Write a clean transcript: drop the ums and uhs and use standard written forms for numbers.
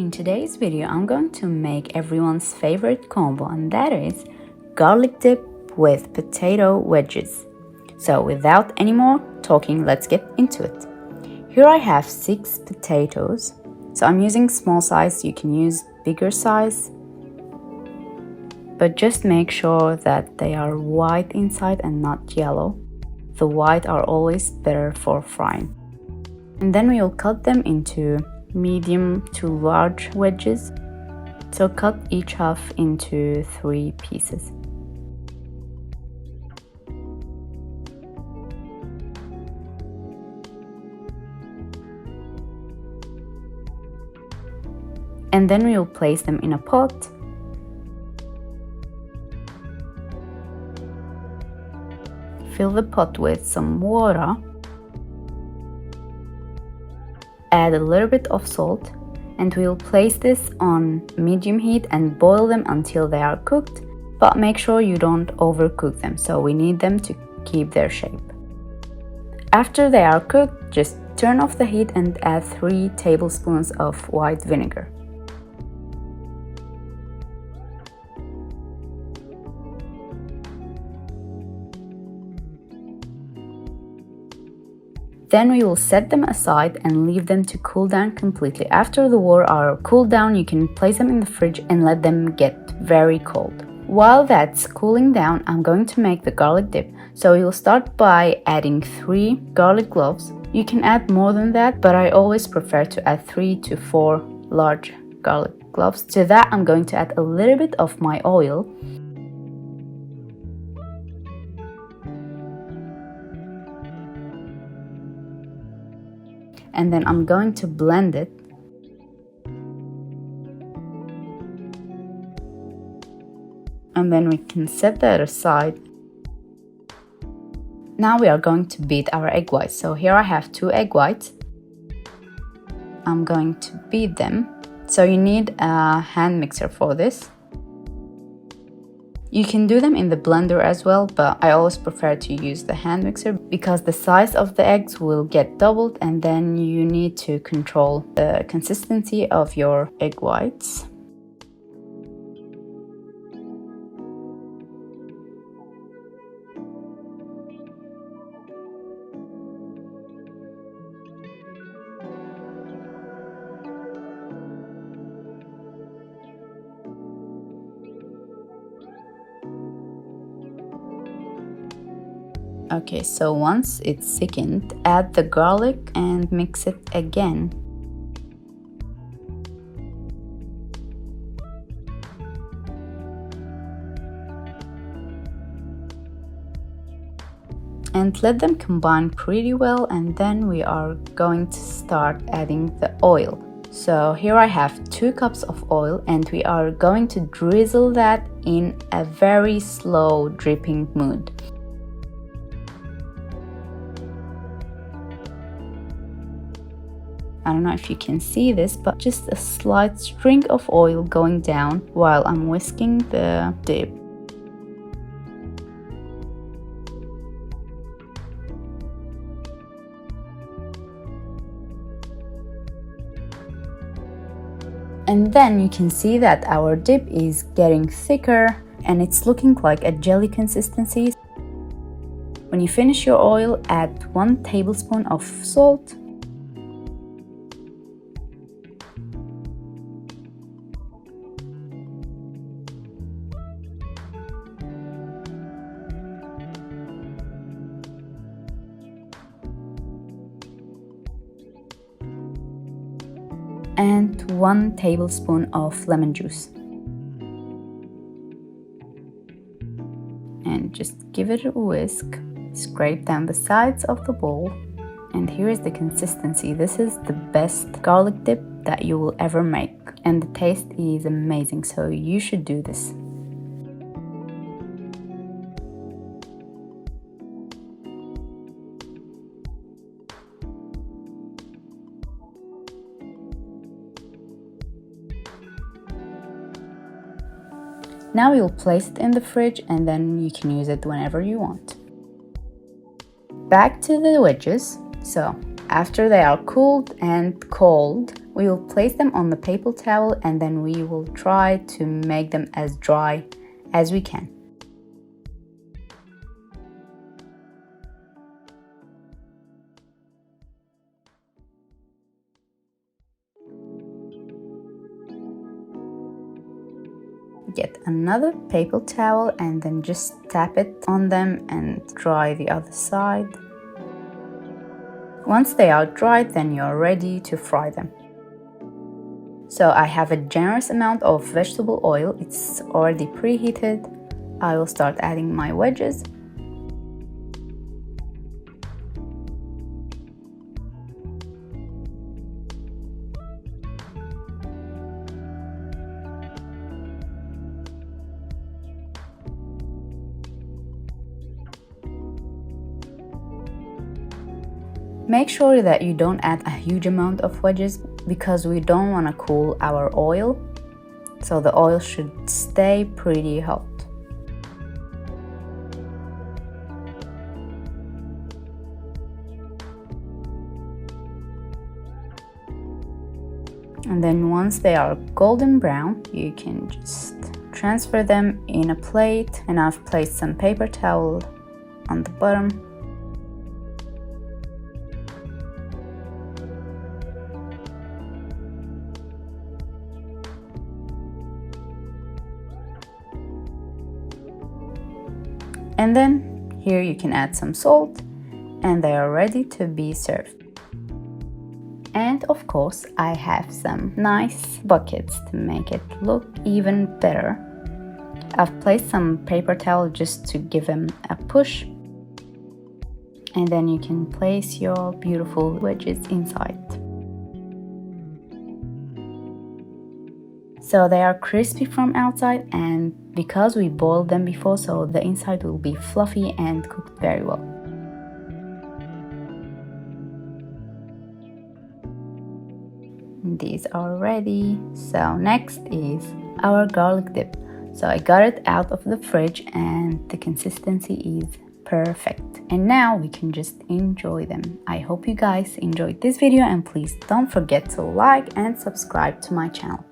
In today's video, I'm going to make everyone's favorite combo, and that is garlic dip with potato wedges. So without any more talking, let's get into it. Here I have 6 potatoes. So I'm using small size, you can use bigger size. But just make sure that they are white inside and not yellow. The white are always better for frying. And then we will cut them into medium to large wedges. So cut each half into 3 pieces. And then we will place them in a pot. Fill the pot with some water. Add a little bit of salt, and we'll place this on medium heat and boil them until they are cooked, but make sure you don't overcook them, so we need them to keep their shape. After they are cooked, just turn off the heat and add 3 tablespoons of white vinegar. Then we will set them aside and leave them to cool down completely. After the water are cooled down, you can place them in the fridge and let them get very cold. While that's cooling down, I'm going to make the garlic dip. So you'll start by adding 3 garlic cloves. You can add more than that, but I always prefer to add 3 to 4 large garlic cloves. To that, I'm going to add a little bit of my oil. And then I'm going to blend it. And then we can set that aside. Now we are going to beat our egg whites. So here I have 2 egg whites. I'm going to beat them. So you need a hand mixer for this. You can do them in the blender as well, but I always prefer to use the hand mixer because the size of the eggs will get doubled, and then you need to control the consistency of your egg whites. Okay, so once it's thickened, add the garlic and mix it again. And let them combine pretty well, and then we are going to start adding the oil. So here I have 2 cups of oil, and we are going to drizzle that in a very slow dripping mood. I don't know if you can see this, but just a slight string of oil going down while I'm whisking the dip. And then you can see that our dip is getting thicker and it's looking like a jelly consistency. When you finish your oil, add 1 tablespoon of salt. And 1 tablespoon of lemon juice. And just give it a whisk. Scrape down the sides of the bowl. And here is the consistency. This is the best garlic dip that you will ever make. And the taste is amazing, so you should do this. Now you'll place it in the fridge, and then you can use it whenever you want. Back to the wedges. So After they are cooled and cold, we will place them on the paper towel and then we will try to make them as dry as we can. Get another paper towel and then just tap it on them and dry the other side. Once they are dried, then you're ready to fry them. So I have a generous amount of vegetable oil. It's already preheated. I will start adding my wedges. Make sure that you don't add a huge amount of wedges because we don't want to cool our oil, so the oil should stay pretty hot. And then once they are golden brown, you can just transfer them in a plate, and I've placed some paper towel on the bottom. And then here you can add some salt and they are ready to be served. And of course I have some nice buckets to make it look even better. I've placed some paper towel just to give them a push. And then you can place your beautiful wedges inside. So they are crispy from outside, and because we boiled them before, so the inside will be fluffy and cooked very well. These are ready. So next is our garlic dip. So I got it out of the fridge and the consistency is perfect. And now we can just enjoy them. I hope you guys enjoyed this video, and please don't forget to like and subscribe to my channel.